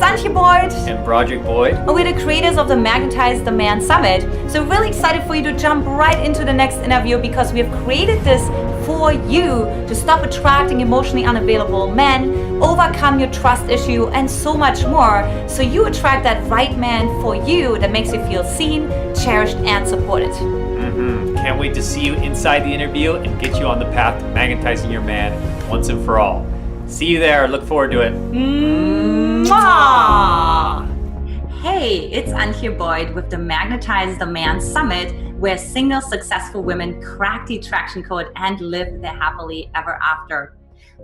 Antia Boyd and Boyd. We're the creators of the Magnetize The Man Summit. So really excited for you to jump right into the next interview because we have created this for you to stop attracting emotionally unavailable men, overcome your trust issue, and so much more. So you attract that right man for you that makes you feel seen, cherished, and supported. Can't wait to see you inside the interview and get you on the path to magnetizing your man once and for all. See you there. Look forward to it. Mwah! Hey, it's Antia Boyd with the Magnetize The Man Summit, where single successful women crack the attraction code and live their happily ever after.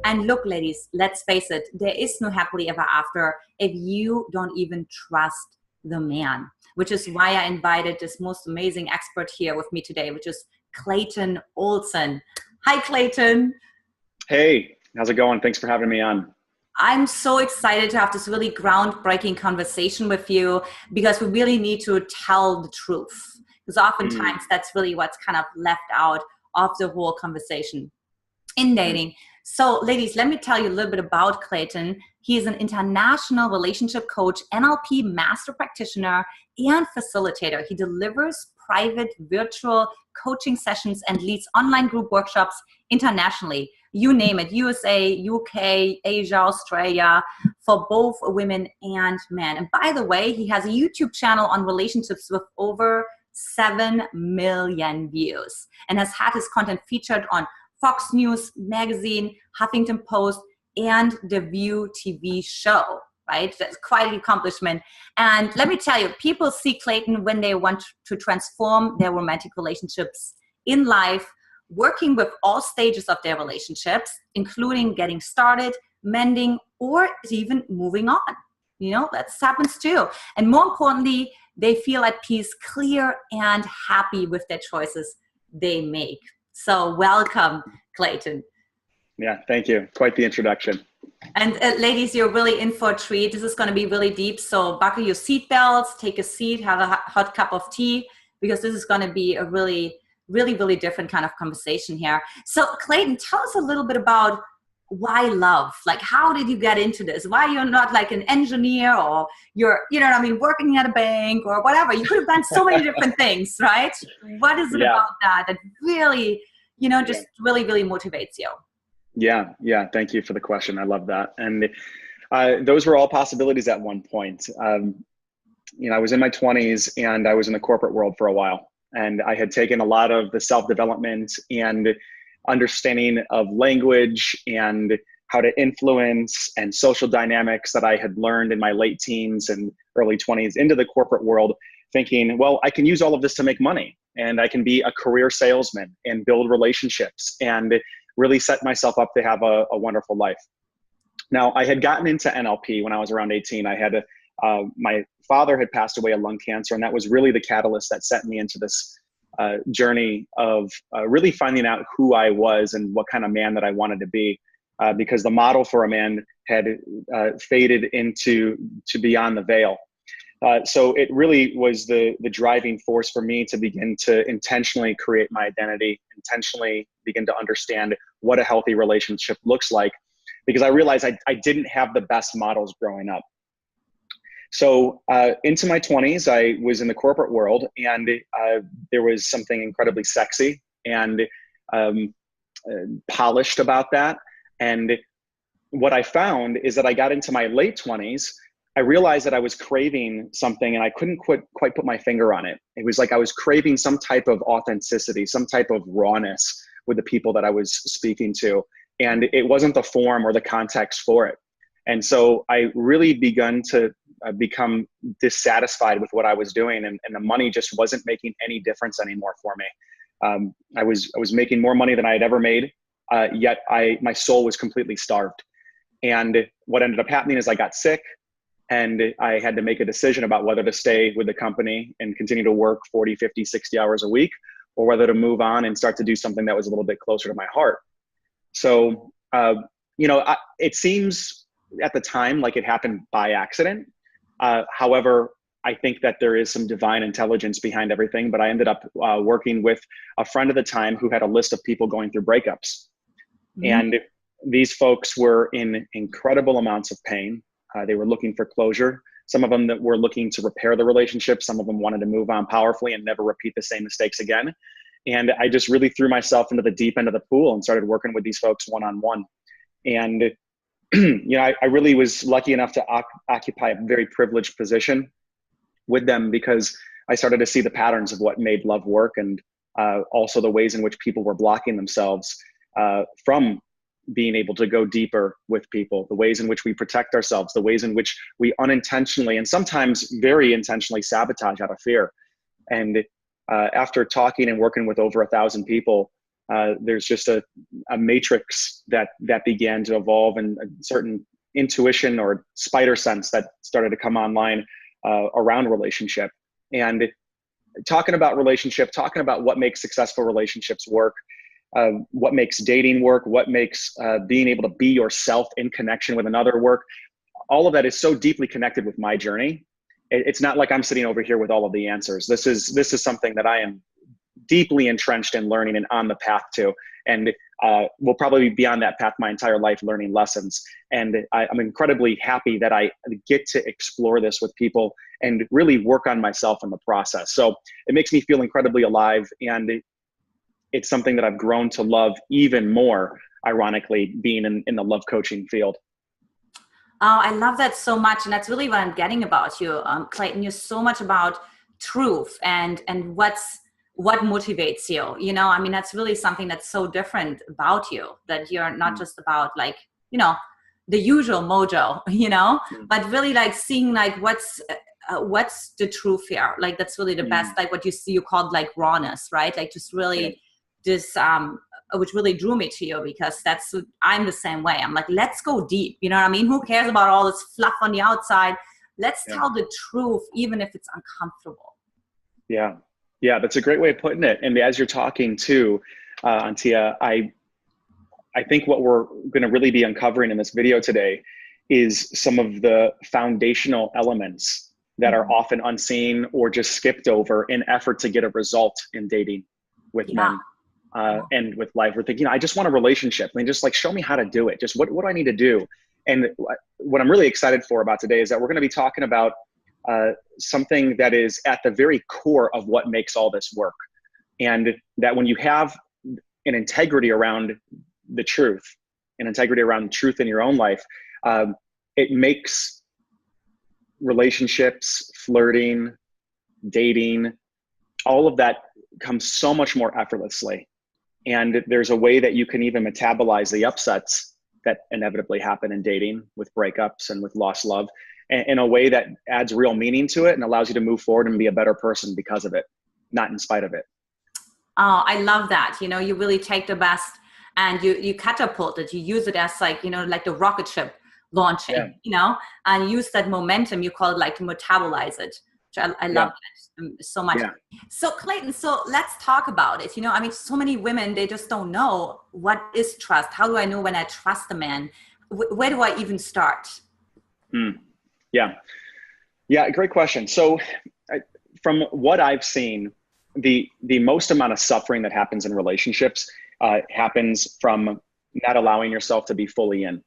And look, ladies, let's face it, there is no happily ever after if you don't even trust the man, which is why I invited this most amazing expert here with me today, which is Clayton Osen. Hi, Clayton. Hey, how's it going? Thanks for having me on. I'm so excited to have this really groundbreaking conversation with you because we really need to tell the truth. Because oftentimes that's really what's kind of left out of the whole conversation in dating. So ladies, let me tell you a little bit about Clayton. He is an international relationship coach, NLP master practitioner, and facilitator. He delivers private virtual coaching sessions and leads online group workshops internationally. You name it, USA, UK, Asia, Australia, for both women and men. And by the way, he has a YouTube channel on relationships with over 7 million views and has had his content featured on Fox News magazine, Huffington Post, and the View TV show, right? That's quite an accomplishment. And let me tell you, people see Clayton when they want to transform their romantic relationships in life, working with all stages of their relationships, including getting started, mending, or even moving on. You know, that happens too. And more importantly, they feel at peace, clear, and happy with their choices they make. So welcome, Clayton. Yeah, thank you. Quite the introduction. And ladies, you're really in for a treat. This is going to be really deep. So buckle your seatbelts, take a seat, have a hot cup of tea, because this is going to be a really different kind of conversation here. So Clayton, tell us a little bit about why love? Like, how did you get into this? Why you're not like an engineer or you're, you know what I mean, working at a bank or whatever. You could have done so many different things, right? What is it about that really, you know, just really motivates you? Yeah. Thank you for the question. I love that. And those were all possibilities at one point. You know, I was in my 20s and I was in the corporate world for a while. And I had taken a lot of the self-development and understanding of language and how to influence and social dynamics that I had learned in my late teens and early 20s into the corporate world, thinking, well, I can use all of this to make money and I can be a career salesman and build relationships and really set myself up to have a wonderful life. Now, I had gotten into NLP when I was around 18. I had my father had passed away of lung cancer, and that was really the catalyst that set me into this journey of really finding out who I was and what kind of man that I wanted to be, because the model for a man had faded into beyond the veil. So it really was the driving force for me to begin to intentionally create my identity, intentionally begin to understand what a healthy relationship looks like, because I realized I didn't have the best models growing up. So into my 20s, I was in the corporate world, and there was something incredibly sexy and polished about that. And what I found is that I got into my late 20s, I realized that I was craving something and I couldn't quite put my finger on it. It was like I was craving some type of authenticity, some type of rawness with the people that I was speaking to. And it wasn't the form or the context for it. And so I really begun to become dissatisfied with what I was doing, and the money just wasn't making any difference anymore for me. I was making more money than I had ever made, yet my soul was completely starved. And what ended up happening is I got sick, and I had to make a decision about whether to stay with the company and continue to work 40, 50, 60 hours a week, or whether to move on and start to do something that was a little bit closer to my heart. So, you know, it seems at the time like it happened by accident. However, I think that there is some divine intelligence behind everything, but I ended up working with a friend at the time who had a list of people going through breakups. And these folks were in incredible amounts of pain. They were looking for closure. Some of them that were looking to repair the relationship. Some of them wanted to move on powerfully and never repeat the same mistakes again. And I just really threw myself into the deep end of the pool and started working with these folks one-on-one. And, I really was lucky enough to occupy a very privileged position with them, because I started to see the patterns of what made love work, and also the ways in which people were blocking themselves from being able to go deeper with people, the ways in which we protect ourselves, the ways in which we unintentionally and sometimes very intentionally sabotage out of fear. And after talking and working with over 1,000 people, there's just a matrix that began to evolve, and a certain intuition or spider sense that started to come online around relationship. And talking about relationship, talking about what makes successful relationships work, what makes dating work, what makes being able to be yourself in connection with another work. All of that is so deeply connected with my journey. It's not like I'm sitting over here with all of the answers. This is something that I am deeply entrenched in learning and on the path to, and will probably be on that path my entire life, learning lessons. And I'm incredibly happy that I get to explore this with people and really work on myself in the process. So it makes me feel incredibly alive, and it's something that I've grown to love even more, ironically, being in the love coaching field. Oh, I love that so much. And that's really what I'm getting about you, Clayton. You're so much about truth and what motivates you. I mean, that's really something that's so different about you, that you're not just about the usual mojo, but really like seeing like what's the truth here. Like, that's really the best, like what you called like rawness, right? Like just really this, which really drew me to you, because I'm the same way. I'm like, let's go deep. You know what I mean? Who cares about all this fluff on the outside? Let's tell the truth, even if it's uncomfortable. Yeah. Yeah, that's a great way of putting it. And as you're talking too, Antia, I think what we're going to really be uncovering in this video today is some of the foundational elements that are often unseen or just skipped over in effort to get a result in dating with men and with life. We're thinking, I just want a relationship. I mean, just like, show me how to do it. Just what do I need to do? And what I'm really excited for about today is that we're going to be talking about something that is at the very core of what makes all this work. And that when you have an integrity around the truth, an integrity around truth in your own life, it makes relationships, flirting, dating, all of that comes so much more effortlessly. And there's a way that you can even metabolize the upsets that inevitably happen in dating, with breakups and with lost love, in a way that adds real meaning to it and allows you to move forward and be a better person because of it, not in spite of it. Oh, I love that. You really take the best and you catapult it. You use it as like the rocket ship launching, and use that momentum. You call it like to metabolize it. Which I love that so much. Yeah. So Clayton, let's talk about it. I mean, so many women, they just don't know what is trust. How do I know when I trust a man? Where do I even start? Yeah, great question. So from what I've seen, the most amount of suffering that happens in relationships happens from not allowing yourself to be fully in.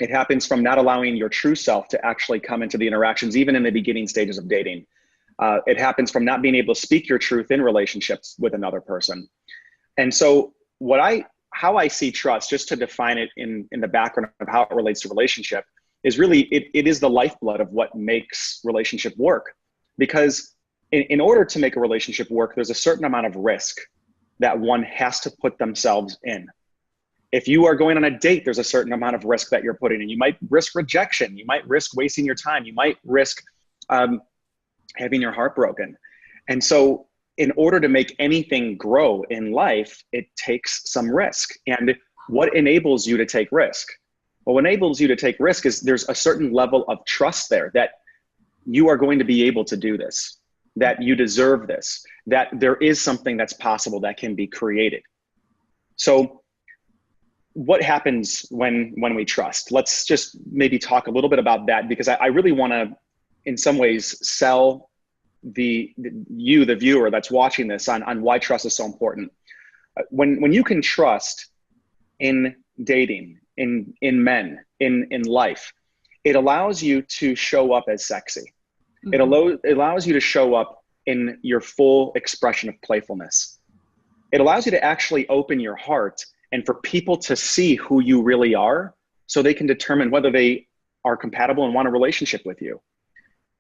It happens from not allowing your true self to actually come into the interactions, even in the beginning stages of dating. It happens from not being able to speak your truth in relationships with another person. And so how I see trust, just to define it in the background of how it relates to relationship, is really, it is the lifeblood of what makes relationship work. Because in order to make a relationship work, there's a certain amount of risk that one has to put themselves in. If you are going on a date, there's a certain amount of risk that you're putting in. You might risk rejection. You might risk wasting your time. You might risk having your heart broken. And so in order to make anything grow in life, it takes some risk. And what enables you to take risk? Well, what enables you to take risk is there's a certain level of trust there that you are going to be able to do this, that you deserve this, that there is something that's possible that can be created. So what happens when we trust? Let's just maybe talk a little bit about that, because I really want to, in some ways, sell the viewer that's watching this on why trust is so important. When you can trust in dating, in men, in life, it allows you to show up as sexy. It allows you to show up in your full expression of playfulness. It allows you to actually open your heart and for people to see who you really are so they can determine whether they are compatible and want a relationship with you.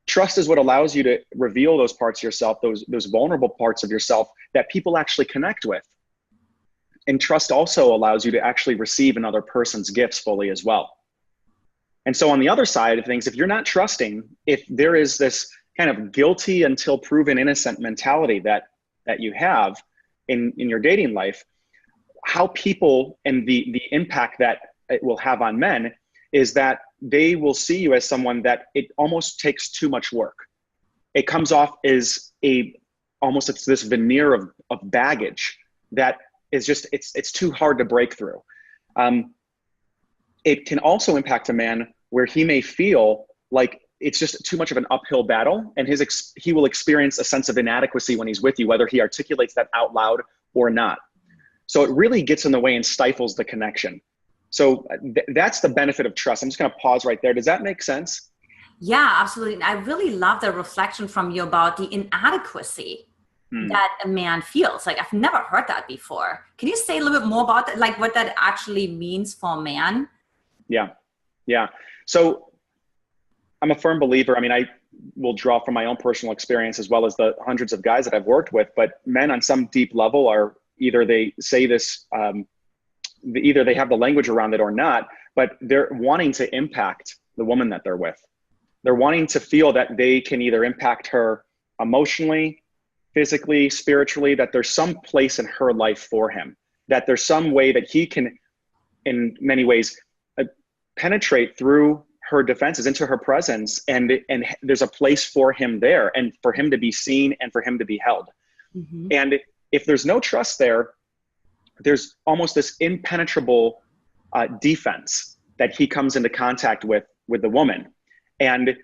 Trust is what allows you to reveal those parts of yourself, those vulnerable parts of yourself that people actually connect with. And trust also allows you to actually receive another person's gifts fully as well. And so on the other side of things, if you're not trusting, if there is this kind of guilty until proven innocent mentality that you have in your dating life, how people and the impact that it will have on men is that they will see you as someone that it almost takes too much work. It comes off as it's this veneer of baggage that is just, it's too hard to break through. It can also impact a man where he may feel like it's just too much of an uphill battle, and he will experience a sense of inadequacy when he's with you, whether he articulates that out loud or not. So it really gets in the way and stifles the connection. So that's the benefit of trust. I'm just going to pause right there. Does that make sense? Yeah, absolutely. I really love the reflection from you about the inadequacy that a man feels. Like, I've never heard that before. Can you say a little bit more about that, like what that actually means for a man? Yeah. So I'm a firm believer. I mean, I will draw from my own personal experience as well as the hundreds of guys that I've worked with, but men on some deep level are either they say this, either they have the language around it or not, but they're wanting to impact the woman that they're with. They're wanting to feel that they can either impact her emotionally, physically, spiritually, that there's some place in her life for him, that there's some way that he can, in many ways, penetrate through her defenses into her presence, and there's a place for him there, and for him to be seen and for him to be held. And if there's no trust there, there's almost this impenetrable defense that he comes into contact with the woman. And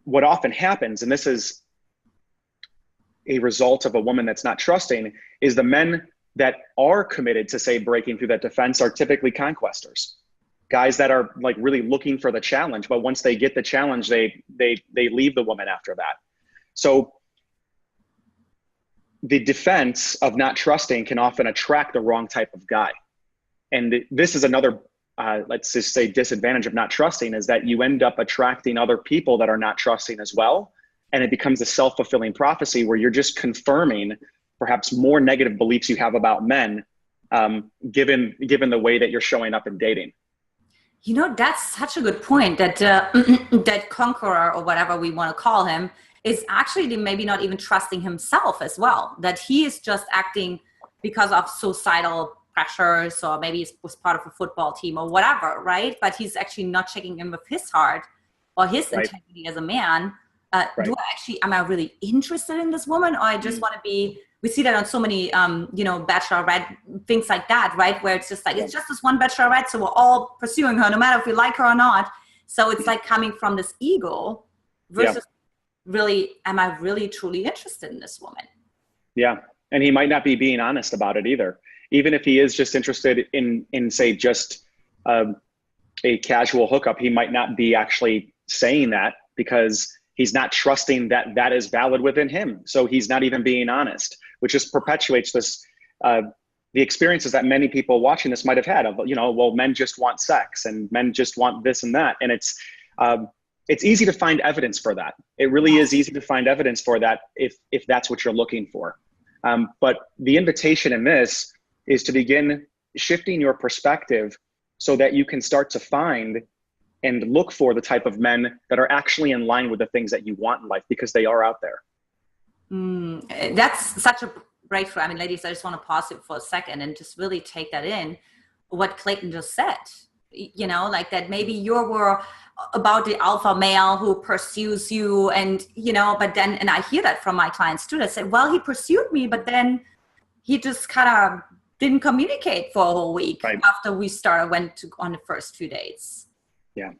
what often happens, and this is a result of a woman that's not trusting, is the men that are committed to, say, breaking through that defense are typically conquestors. Guys that are like really looking for the challenge, but once they get the challenge, they leave the woman after that. So the defense of not trusting can often attract the wrong type of guy. And this is another, let's just say, disadvantage of not trusting, is that you end up attracting other people that are not trusting as well. And it becomes a self-fulfilling prophecy where you're just confirming perhaps more negative beliefs you have about men, given the way that you're showing up in dating. You know, that's such a good point, that that conqueror, or whatever we want to call him, is actually maybe not even trusting himself as well, that he is just acting because of societal pressures, or maybe he was part of a football team or whatever, right? But he's actually not checking in with his heart or his integrity as a man. Am I really interested in this woman, or I just want to be, we see that on so many, bachelorette, things like that, right? Where it's just like, it's just this one bachelorette, so we're all pursuing her, no matter if we like her or not. So it's like coming from this ego versus really, am I really truly interested in this woman? Yeah. And he might not be being honest about it either. Even if he is just interested in say, just a casual hookup, he might not be actually saying that because he's not trusting that that is valid within him. So he's not even being honest, which just perpetuates this, the experiences that many people watching this might have had of, well, men just want sex and men just want this and that. And it's easy to find evidence for that. It really is easy to find evidence for that if that's what you're looking for. But the invitation in this is to begin shifting your perspective so that you can start to find and look for the type of men that are actually in line with the things that you want in life, because they are out there. That's such a breakthrough. I mean, ladies, I just want to pause it for a second and just really take that in, what Clayton just said. Like that maybe you were about the alpha male who pursues you, and, but then, and I hear that from my clients too, that say, well, he pursued me, but then he just kind of didn't communicate for a whole week after we went on the first few dates. Yeah.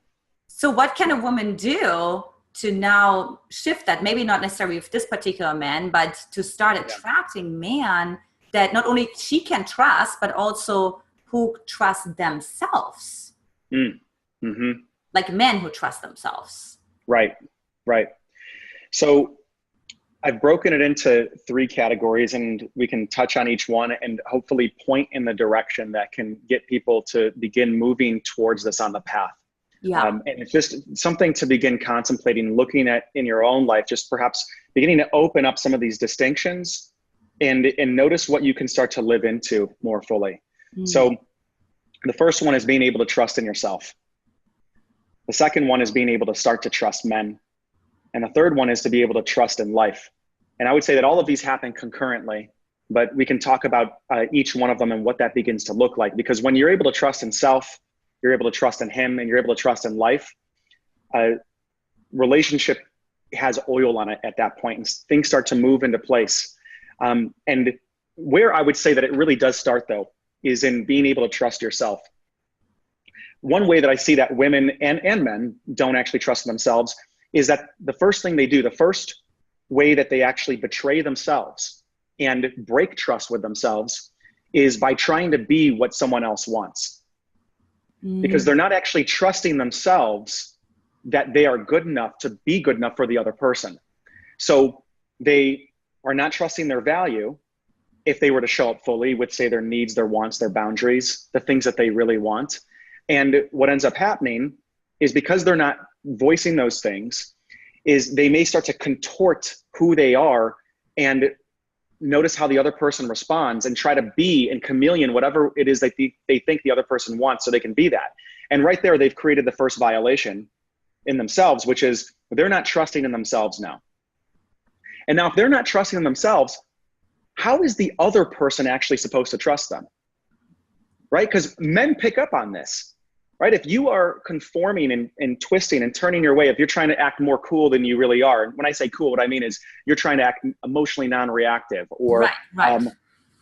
So what can a woman do to now shift that? Maybe not necessarily with this particular man, but to start attracting men that not only she can trust, but also who trust themselves. like men who trust themselves? Right. So I've broken it into 3 categories, and we can touch on each one and hopefully point in the direction that can get people to begin moving towards this on the path. Yeah. And it's just something to begin contemplating, looking at in your own life, just perhaps beginning to open up some of these distinctions and notice what you can start to live into more fully. So the first one is being able to trust in yourself. The second one is being able to start to trust men. And the third one is to be able to trust in life. And I would say that all of these happen concurrently, but we can talk about each one of them and what that begins to look like. Because when you're able to trust in self, you're able to trust in him, and you're able to trust in life, relationship has oil on it at that point, and things start to move into place. And where I would say that it really does start, though, is in being able to trust yourself. One way that I see that women and men don't actually trust themselves is that the first thing they do, the first way that they actually betray themselves and break trust with themselves is by trying to be what someone else wants. Because they're not actually trusting themselves that they are good enough to be good enough for the other person. So they are not trusting their value if they were to show up fully with, say, their needs, their wants, their boundaries, the things that they really want. And what ends up happening is, because they're not voicing those things, is they may start to contort who they are and notice how the other person responds and try to be and chameleon whatever it is that they think the other person wants, so they can be that. And right there, they've created the first violation in themselves, which is they're not trusting in themselves now. And now, if they're not trusting in themselves, how is the other person actually supposed to trust them? Right? Because men pick up on this, right? If you are conforming and twisting and turning your way, if you're trying to act more cool than you really are, and when I say cool, what I mean is you're trying to act emotionally non-reactive, or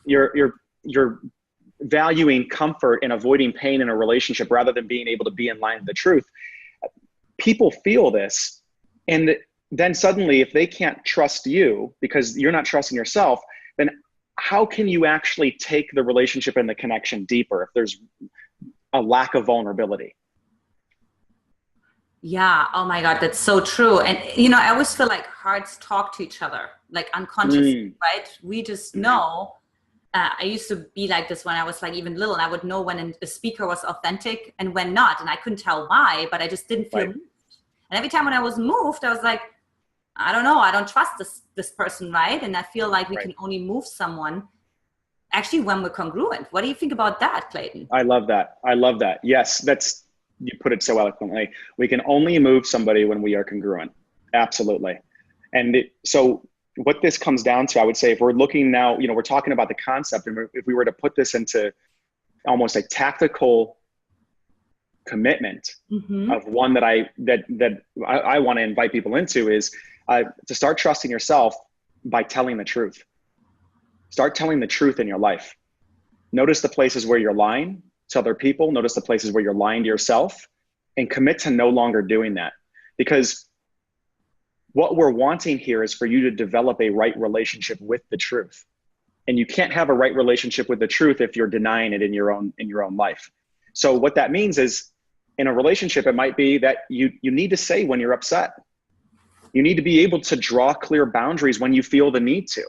you're valuing comfort and avoiding pain in a relationship rather than being able to be in line with the truth. People feel this, and then suddenly, if they can't trust you because you're not trusting yourself, then how can you actually take the relationship and the connection deeper if there's a lack of vulnerability? Yeah. Oh my God, that's so true. And I always feel like hearts talk to each other, like unconsciously, right? We just know. I used to be like this when I was like even little, and I would know when a speaker was authentic and when not, and I couldn't tell why, but I just didn't feel moved. And every time when I was moved, I was like, I don't know, I don't trust this person, right? And I feel like we can only move someone actually when we're congruent. What do you think about that, Clayton? I love that. Yes, you put it so eloquently. We can only move somebody when we are congruent. Absolutely. And so what this comes down to, I would say, if we're looking now, we're talking about the concept, and if we were to put this into almost a tactical commitment of one that I want to invite people into, is to start trusting yourself by telling the truth. Start telling the truth in your life. Notice the places where you're lying to other people. Notice the places where you're lying to yourself, and commit to no longer doing that. Because what we're wanting here is for you to develop a right relationship with the truth. And you can't have a right relationship with the truth if you're denying it in your own life. So what that means is, in a relationship, it might be that you need to say when you're upset. You need to be able to draw clear boundaries when you feel the need to.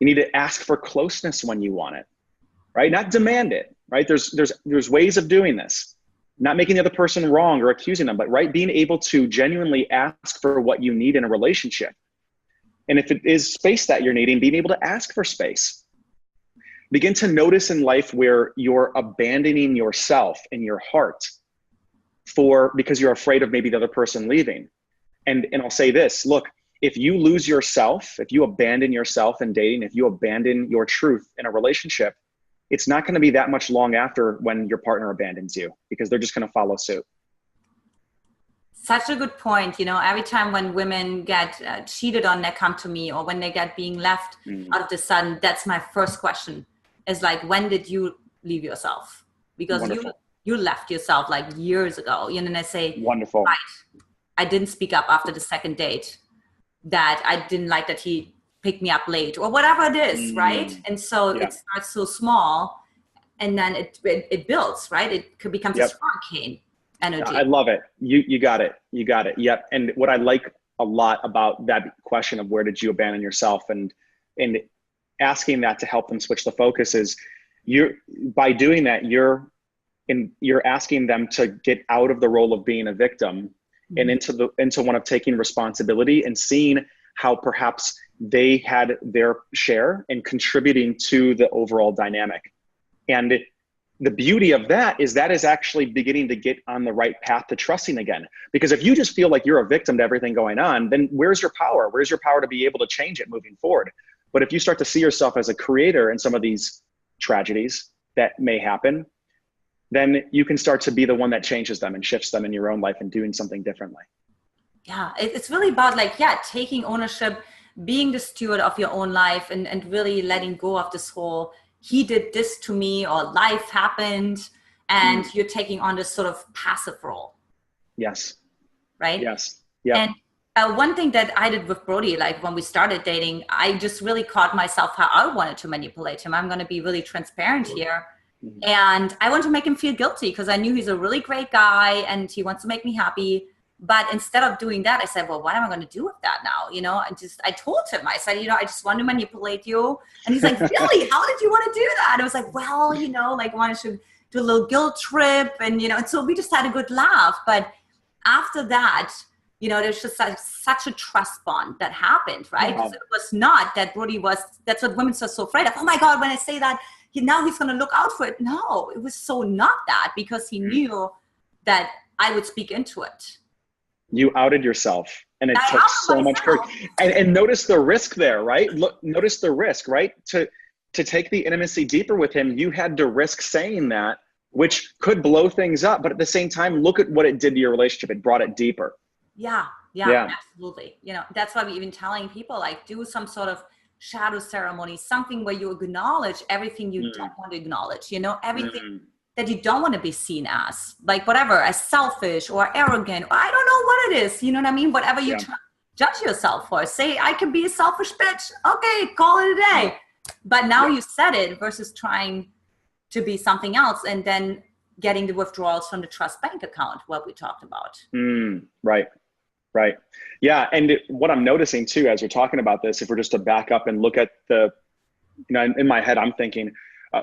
You need to ask for closeness when you want it, right? Not demand it, right? There's ways of doing this. Not making the other person wrong or accusing them, but being able to genuinely ask for what you need in a relationship. And if it is space that you're needing, being able to ask for space. Begin to notice in life where you're abandoning yourself and your heart because you're afraid of maybe the other person leaving. And I'll say this, look, if you lose yourself, if you abandon yourself in dating, if you abandon your truth in a relationship, it's not going to be that much long after when your partner abandons you, because they're just going to follow suit. Such a good point. Every time when women get cheated on, they come to me, or when they get being left out of the sun, that's my first question, is like, when did you leave yourself? Because you left yourself like years ago. And I say, wonderful. Right, I didn't speak up after the second date, that I didn't like that he picked me up late, or whatever it is, right? And so it starts so small, and then it builds, right? It becomes a strong cane. energy. I love it. You got it. You got it. Yep. And what I like a lot about that question of where did you abandon yourself, and asking that to help them switch the focus is, by doing that, you're asking them to get out of the role of being a victim and into one of taking responsibility and seeing how perhaps they had their share in contributing to the overall dynamic. And the beauty of that is actually beginning to get on the right path to trusting again. Because if you just feel like you're a victim to everything going on, then where's your power? Where's your power to be able to change it moving forward? But if you start to see yourself as a creator in some of these tragedies that may happen, then you can start to be the one that changes them and shifts them in your own life and doing something differently. Yeah, it's really about taking ownership, being the steward of your own life, and really letting go of this whole, he did this to me, or life happened, and you're taking on this sort of passive role. Yes. Right? Yes. Yeah. And one thing that I did with Brody, like when we started dating, I just really caught myself how I wanted to manipulate him. I'm going to be really transparent here. And I wanted to make him feel guilty because I knew he's a really great guy and he wants to make me happy. But instead of doing that, I said, well, what am I going to do with that now? I told him, I said, I just want to manipulate you. And he's like, really? How did you want to do that? I was like, well, I wanted to do a little guilt trip. And so we just had a good laugh. But after that, there's just such a trust bond that happened, right? Wow. It was not that Brody that's what women are so afraid of. Oh my God, when I say that, now he's going to look out for it. No, it was so not that, because he knew that I would speak into it. You outed yourself, and it took so much courage. And notice the risk there, right? Notice the risk, right? To take the intimacy deeper with him, you had to risk saying that, which could blow things up. But at the same time, look at what it did to your relationship. It brought it deeper. Yeah, absolutely. That's why we're even telling people, do some sort of shadow ceremony, something where you acknowledge everything you don't want to acknowledge, everything that you don't want to be seen as, whatever, as selfish or arrogant, or I don't know what it is, you know what I mean? Whatever you judge yourself for. Say, I can be a selfish bitch. Okay, call it a day. But now you said it versus trying to be something else and then getting the withdrawals from the trust bank account, what we talked about. Right. Yeah. And what I'm noticing too, as we're talking about this, if we're just to back up and look at in my head, I'm thinking,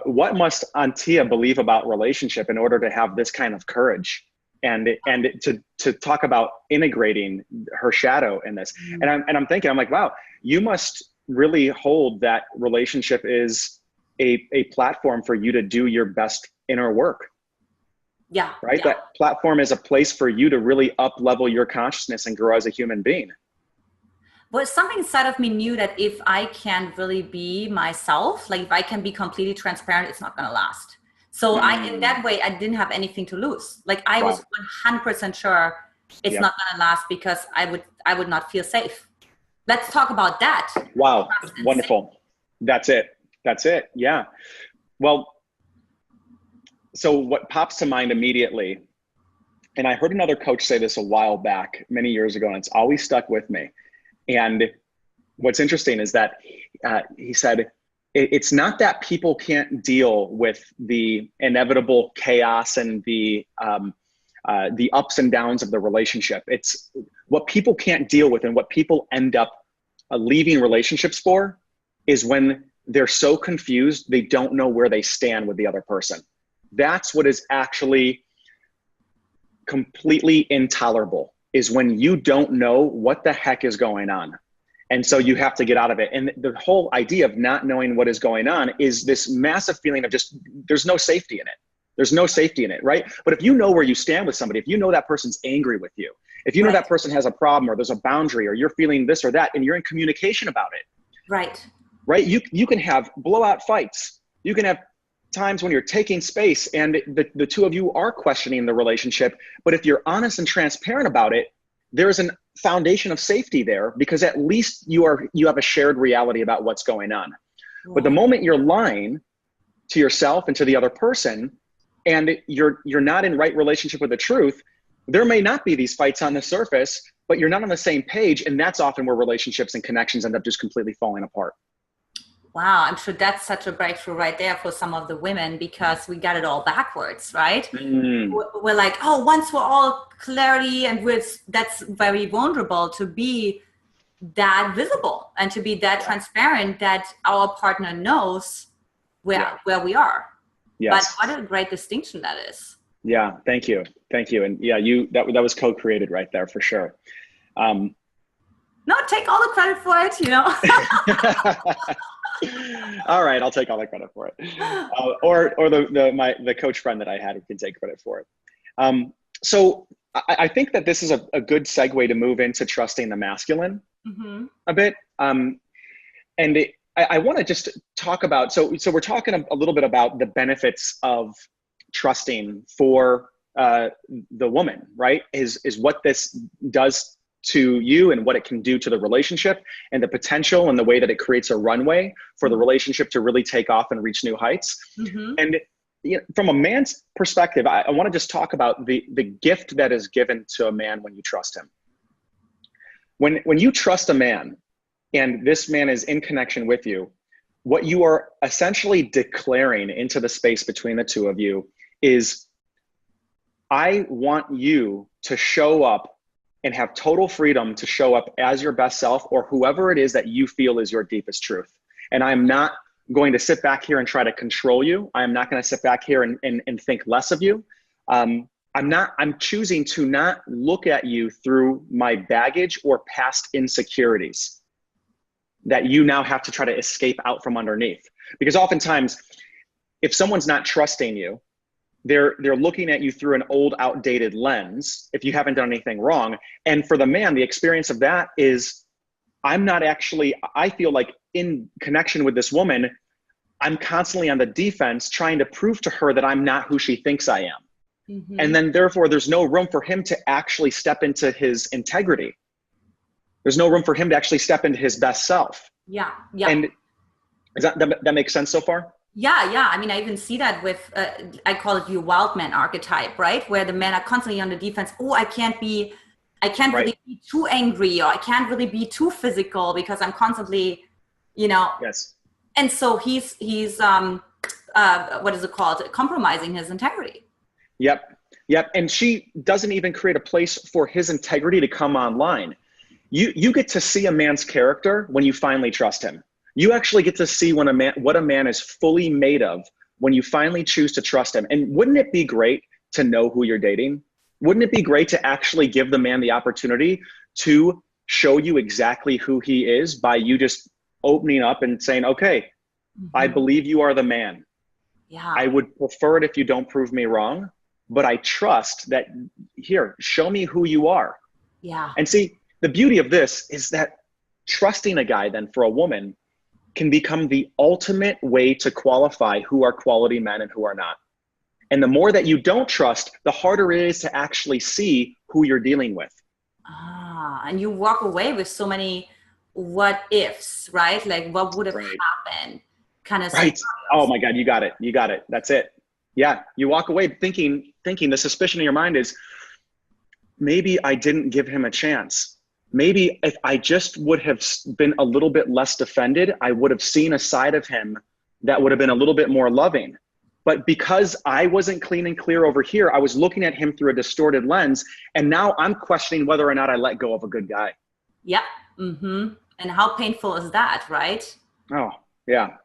what must Antia believe about relationship in order to have this kind of courage and to talk about integrating her shadow in this? And I'm thinking, I'm like, wow, you must really hold that relationship is a platform for you to do your best inner work. Yeah. Right. Yeah. That platform is a place for you to really up level your consciousness and grow as a human being. But something inside of me knew that if I can really be myself, if I can be completely transparent, it's not going to last. So in that way, I didn't have anything to lose. I was 100% sure it's not going to last because I would not feel safe. Let's talk about that. Wow. Wonderful. That's it. Yeah. Well, so what pops to mind immediately, and I heard another coach say this a while back, many years ago, and it's always stuck with me. And what's interesting is that he said, it's not that people can't deal with the inevitable chaos and the ups and downs of the relationship. It's what people can't deal with, and what people end up leaving relationships for is when they're so confused, they don't know where they stand with the other person. That's what is actually completely intolerable, is when you don't know what the heck is going on. And so you have to get out of it. And the whole idea of not knowing what is going on is this massive feeling of just, there's no safety in it. There's no safety in it, right? But if you know where you stand with somebody, if you know that person's angry with you, if you know that person has a problem or there's a boundary or you're feeling this or that, and you're in communication about it. Right? You can have blowout fights. You can have times when you're taking space and the two of you are questioning the relationship. But if you're honest and transparent about it, there's a foundation of safety there, because at least you have a shared reality about what's going on. But the moment you're lying to yourself and to the other person, and you're not in right relationship with the truth, there may not be these fights on the surface, but you're not on the same page. And that's often where relationships and connections end up just completely falling apart. Wow, I'm sure that's such a breakthrough right there for some of the women, because we got it all backwards, right? We're like, oh, once we're all clarity, and that's very vulnerable to be that visible and to be that transparent that our partner knows where we are. Yes. But what a great distinction that is. Yeah, thank you. And yeah, that was co-created right there for sure. No, take all the credit for it, you know. All right, I'll take all the credit for it. Or the coach friend that I had who can take credit for it. So I think that this is a good segue to move into trusting the masculine a bit. And I want to just talk about, so we're talking a little bit about the benefits of trusting for the woman, right? Is what this does to you and what it can do to the relationship, and the potential and the way that it creates a runway for the relationship to really take off and reach new heights. And from a man's perspective, I want to just talk about the gift that is given to a man when you trust him. When you trust a man and this man is in connection with you, what you are essentially declaring into the space between the two of you is, I want you to show up and have total freedom to show up as your best self, or whoever it is that you feel is your deepest truth. And I'm not going to sit back here and try to control you. I'm not going to sit back here and think less of you. I'm choosing to not look at you through my baggage or past insecurities that you now have to try to escape out from underneath. Because oftentimes, if someone's not trusting you, they're looking at you through an old, outdated lens if you haven't done anything wrong. And for the man, the experience of that is, I feel like in connection with this woman, I'm constantly on the defense trying to prove to her that I'm not who she thinks I am. And then therefore there's no room for him to actually step into his integrity. There's no room for him to actually step into his best self. Yeah. And that makes sense so far? Yeah. I mean, I even see that with, I call it your wild man archetype, right? Where the men are constantly on the defense. Oh, I can't really be too angry, or I can't really be too physical because I'm constantly, Yes. And so he's what is it called? Compromising his integrity. Yep. And she doesn't even create a place for his integrity to come online. You get to see a man's character when you finally trust him. You actually get to see what a man is fully made of when you finally choose to trust him. And wouldn't it be great to know who you're dating? Wouldn't it be great to actually give the man the opportunity to show you exactly who he is by you just opening up and saying, okay, I believe you are the man. Yeah. I would prefer it if you don't prove me wrong, but I trust that, here, show me who you are. Yeah. And see, the beauty of this is that trusting a guy then for a woman can become the ultimate way to qualify who are quality men and who are not. And the more that you don't trust, the harder it is to actually see who you're dealing with. And you walk away with so many what ifs, right? Like what would have happened kind of right. scenarios. Oh my God, you got it. That's it. Yeah. You walk away thinking the suspicion in your mind is, maybe I didn't give him a chance. Maybe if I just would have been a little bit less defended, I would have seen a side of him that would have been a little bit more loving. But because I wasn't clean and clear over here, I was looking at him through a distorted lens. And now I'm questioning whether or not I let go of a good guy. Yep. And how painful is that, right? Oh, yeah.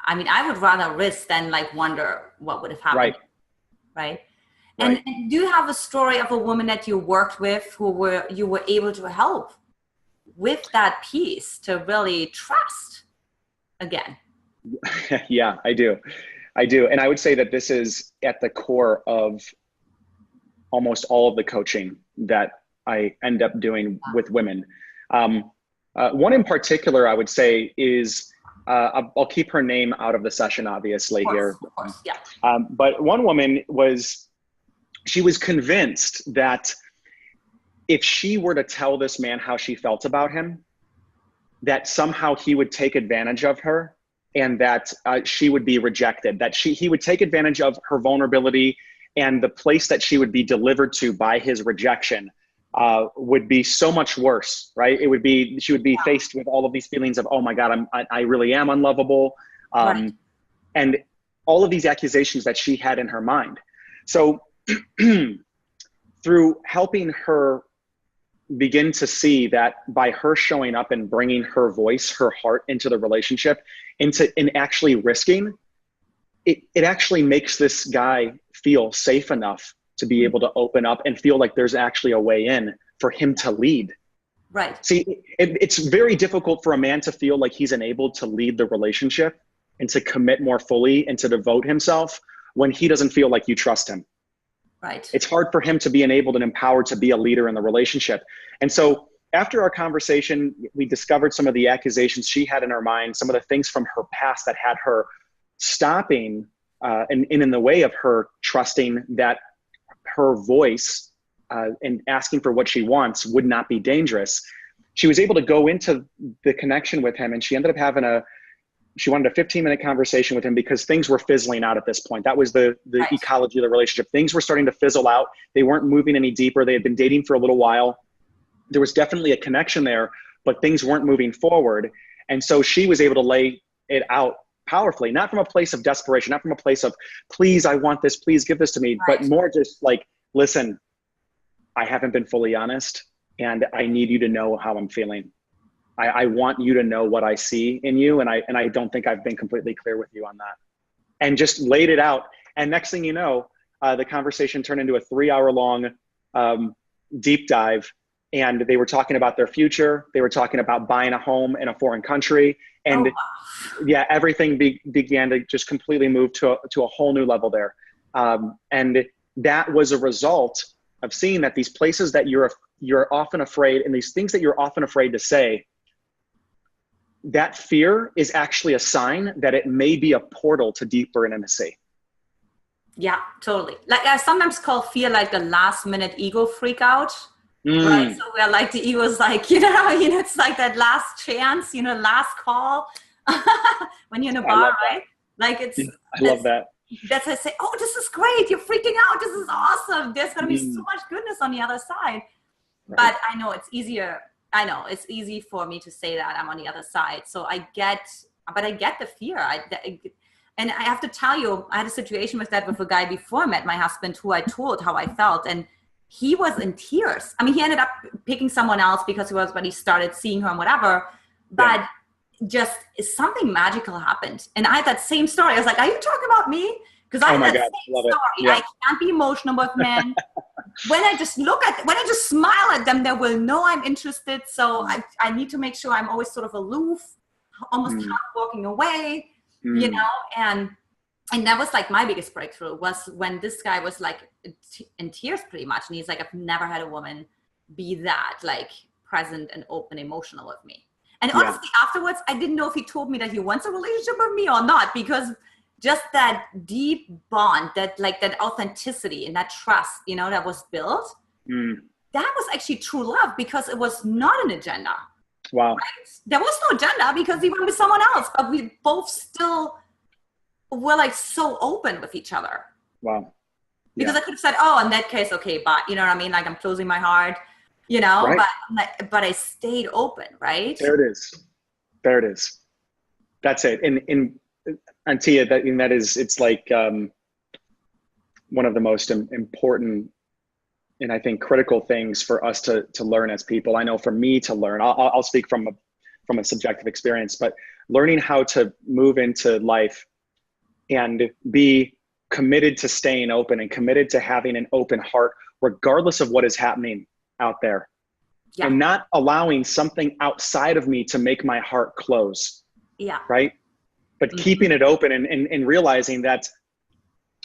I mean, I would rather risk than like wonder what would have happened. Right. And do you have a story of a woman that you worked with who you were able to help with that piece to really trust again? Yeah, I do. And I would say that this is at the core of almost all of the coaching that I end up doing with women. One in particular, I would say is, I'll keep her name out of the session, obviously, here. Of course, yeah. But one woman she was convinced that if she were to tell this man how she felt about him, that somehow he would take advantage of her and that she would be rejected, that he would take advantage of her vulnerability and the place that she would be delivered to by his rejection would be so much worse, right? She would be faced with all of these feelings of, oh my God, I really am unlovable. Right. And all of these accusations that she had in her mind. So through helping her begin to see that by her showing up and bringing her voice, her heart into the relationship, in actually risking, it actually makes this guy feel safe enough to be able to open up and feel like there's actually a way in for him to lead. Right. See, it's very difficult for a man to feel like he's enabled to lead the relationship and to commit more fully and to devote himself when he doesn't feel like you trust him. Right. It's hard for him to be enabled and empowered to be a leader in the relationship. And so after our conversation, we discovered some of the accusations she had in her mind, some of the things from her past that had her stopping and in the way of her trusting that her voice and asking for what she wants would not be dangerous. She was able to go into the connection with him, and she ended up she wanted a 15-minute conversation with him because things were fizzling out at this point. That was the Right. ecology of the relationship. Things were starting to fizzle out. They weren't moving any deeper. They had been dating for a little while. There was definitely a connection there, but things weren't moving forward. And so she was able to lay it out powerfully, not from a place of desperation, not from a place of, please, I want this, please give this to me, Right. but more just like, listen, I haven't been fully honest, and I need you to know how I'm feeling. I want you to know what I see in you, and I don't think I've been completely clear with you on that. And just laid it out. And next thing you know, the conversation turned into a 3-hour-long deep dive. And they were talking about their future. They were talking about buying a home in a foreign country. And yeah, everything began to just completely move to a whole new level there. And that was a result of seeing that these places that you're often afraid, and these things that you're often afraid to say, that fear is actually a sign that it may be a portal to deeper intimacy. Yeah, totally. Like I sometimes call fear like the last minute ego freak out. Right. So where like the ego is like, it's like that last chance, last call when you're in a bar, right? Like I love that. That's I say, oh, this is great. You're freaking out. This is awesome. There's going to be so much goodness on the other side. Right. But I know it's easier. I know it's easy for me to say that I'm on the other side. So I get the fear. And I have to tell you, I had a situation with a guy before I met my husband who I told how I felt. And he was in tears. I mean, he ended up picking someone else because when he started seeing her and whatever, but just something magical happened. And I had that same story. I was like, are you talking about me? Because I had that same story. Yeah. I can't be emotional with men. When I just smile at them, they will know I'm interested. So I need to make sure I'm always sort of aloof, almost half walking away, and that was like my biggest breakthrough was when this guy was like in tears pretty much. And he's like, I've never had a woman be that like present and open, emotional with me. And honestly, afterwards, I didn't know if he told me that he wants a relationship with me or not, because just that deep bond, that authenticity and that trust, that was built, that was actually true love because it was not an agenda. Wow. Right? There was no agenda because he went with someone else, but we both still were like so open with each other. Wow. Because I could have said, oh, in that case, okay, but you know what I mean? Like I'm closing my heart, right. but I stayed open, right? There it is. That's it. In Antia, that is, it's like one of the most important and I think critical things for us to learn as people. I know for me to learn, I'll speak from a subjective experience, but learning how to move into life and be committed to staying open and committed to having an open heart, regardless of what is happening out there. Yeah. And not allowing something outside of me to make my heart close. Yeah. Right. But keeping it open and realizing that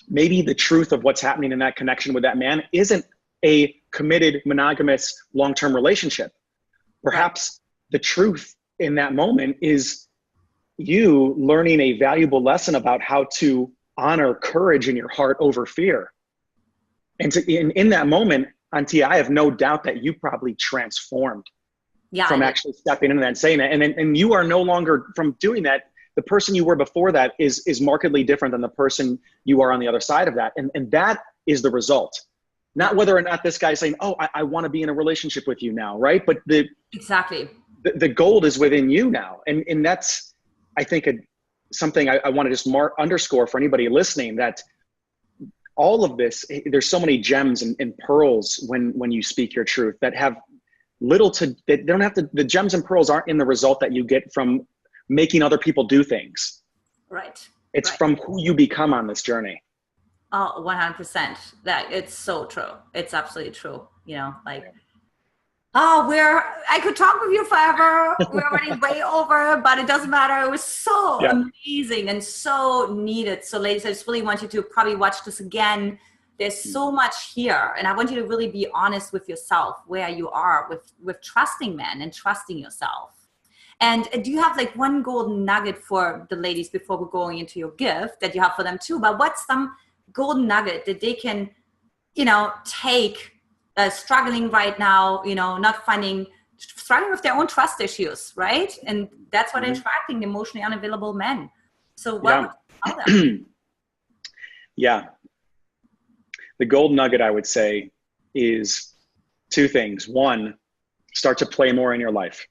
maybe the truth of what's happening in that connection with that man isn't a committed, monogamous, long-term relationship. Perhaps the truth in that moment is you learning a valuable lesson about how to honor courage in your heart over fear. And in that moment, Antia, I have no doubt that you probably transformed from actually stepping into that and saying that. And you are no longer, from doing that, the person you were before that is markedly different than the person you are on the other side of that. And that is the result. not whether or not this guy's saying, oh, I want to be in a relationship with you now, right? But exactly the gold is within you now. And that's, I think, something I want to just underscore for anybody listening, that all of this, there's so many gems and pearls when you speak your truth that have little to, they don't have to, the gems and pearls aren't in the result that you get from making other people do things. Right. It's from who you become on this journey. Oh, 100%. That it's so true. It's absolutely true. I could talk with you forever. We're already way over, but it doesn't matter. It was so amazing and so needed. So ladies, I just really want you to probably watch this again. There's so much here. And I want you to really be honest with yourself, where you are with trusting men and trusting yourself. And do you have one golden nugget for the ladies before we're going into your gift that you have for them too? But what's some golden nugget that they can, take struggling right now, struggling with their own trust issues, right? And that's what attracting the emotionally unavailable men. So what would you tell them? Yeah. The gold nugget, I would say, is two things. One, start to play more in your life.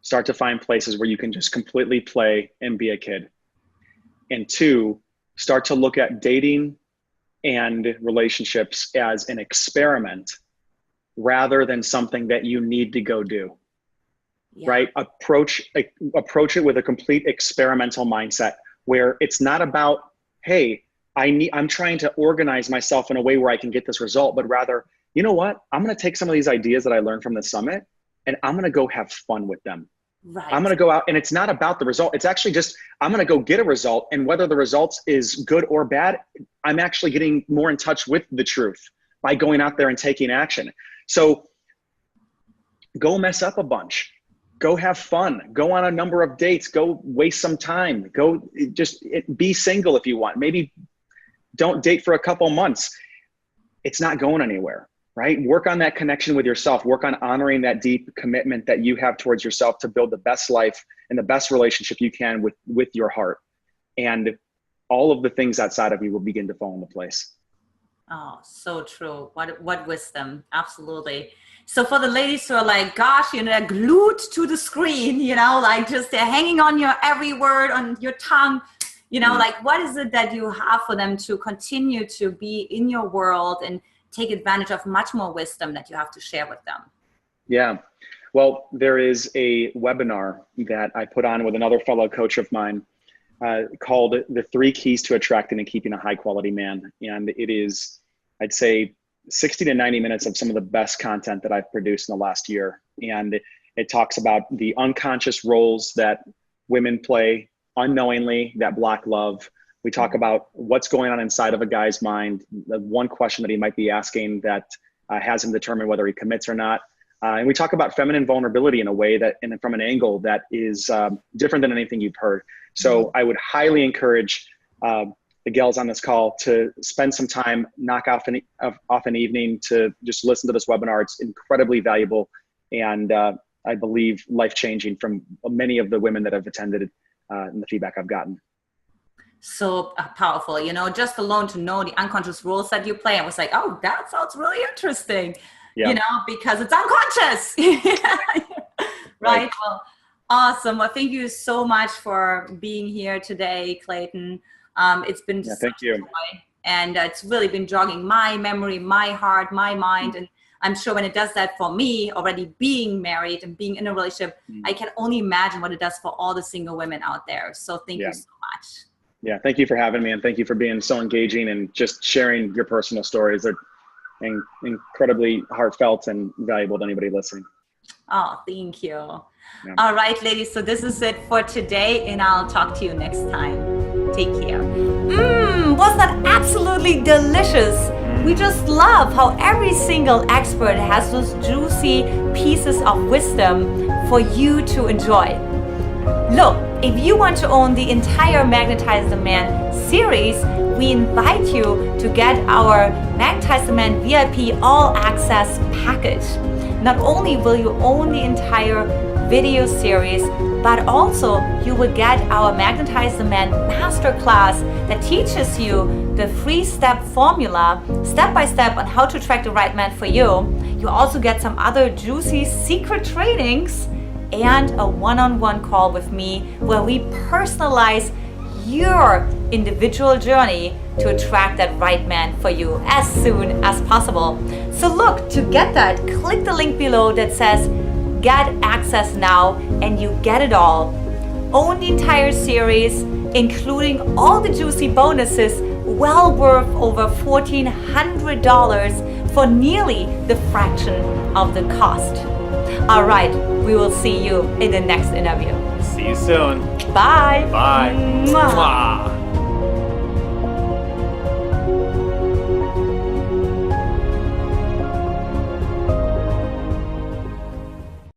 Start to find places where you can just completely play and be a kid. And two, start to look at dating and relationships as an experiment rather than something that you need to go do. Right? Approach it with a complete experimental mindset where it's not about, hey, I'm trying to organize myself in a way where I can get this result, but rather, you know what? I'm going to take some of these ideas that I learned from the summit and I'm going to go have fun with them. Right. I'm going to go out, and it's not about the result. It's actually just, I'm going to go get a result, and whether the results is good or bad, I'm actually getting more in touch with the truth by going out there and taking action. So go mess up a bunch, go have fun, go on a number of dates, go waste some time, go just be single if you want. Maybe don't date for a couple months. It's not going anywhere. Right? Work on that connection with yourself. Work on honoring that deep commitment that you have towards yourself to build the best life and the best relationship you can with your heart. And all of the things outside of you will begin to fall into place. Oh, so true. What wisdom. Absolutely. So for the ladies who are gosh, they're glued to the screen, just they're hanging on your every word on your tongue, what is it that you have for them to continue to be in your world and take advantage of much more wisdom that you have to share with them? Yeah. Well, there is a webinar that I put on with another fellow coach of mine called The 3 Keys to Attracting and Keeping a High Quality Man. And it is, I'd say, 60 to 90 minutes of some of the best content that I've produced in the last year. And it talks about the unconscious roles that women play unknowingly that block love. We talk about what's going on inside of a guy's mind, the one question that he might be asking that has him determine whether he commits or not. And we talk about feminine vulnerability in a way that, and from an angle that is different than anything you've heard. So I would highly encourage the gals on this call to spend some time, knock off an evening to just listen to this webinar. It's incredibly valuable and I believe life-changing from many of the women that have attended in the feedback I've gotten. So powerful, just alone to know the unconscious roles that you play. I was like, oh, that sounds really interesting, because it's unconscious. Right. Well, awesome. Well, thank you so much for being here today, Clayton. It's been thank you. Joy, and it's really been jogging my memory, my heart, my mind. And I'm sure when it does that for me, already being married and being in a relationship, I can only imagine what it does for all the single women out there. So thank you so much. Yeah, thank you for having me, and thank you for being so engaging and just sharing your personal stories. They're incredibly heartfelt and valuable to anybody listening. Oh, thank you. Yeah. All right, ladies, so this is it for today, and I'll talk to you next time. Take care. Was that absolutely delicious? We just love how every single expert has those juicy pieces of wisdom for you to enjoy. Look, if you want to own the entire Magnetize the Man series, we invite you to get our Magnetize the Man VIP All Access package. Not only will you own the entire video series, but also you will get our Magnetize the Man Masterclass that teaches you the 3-step formula, step by step, on how to attract the right man for you. You also get some other juicy secret trainings and a one-on-one call with me where we personalize your individual journey to attract that right man for you as soon as possible. So look, to get that, click the link below that says get access now, and you get it all. Own the entire series, including all the juicy bonuses, well worth over $1,400 for nearly the fraction of the cost. All right, we will see you in the next interview. See you soon. Bye. Bye. Mwah. Mwah.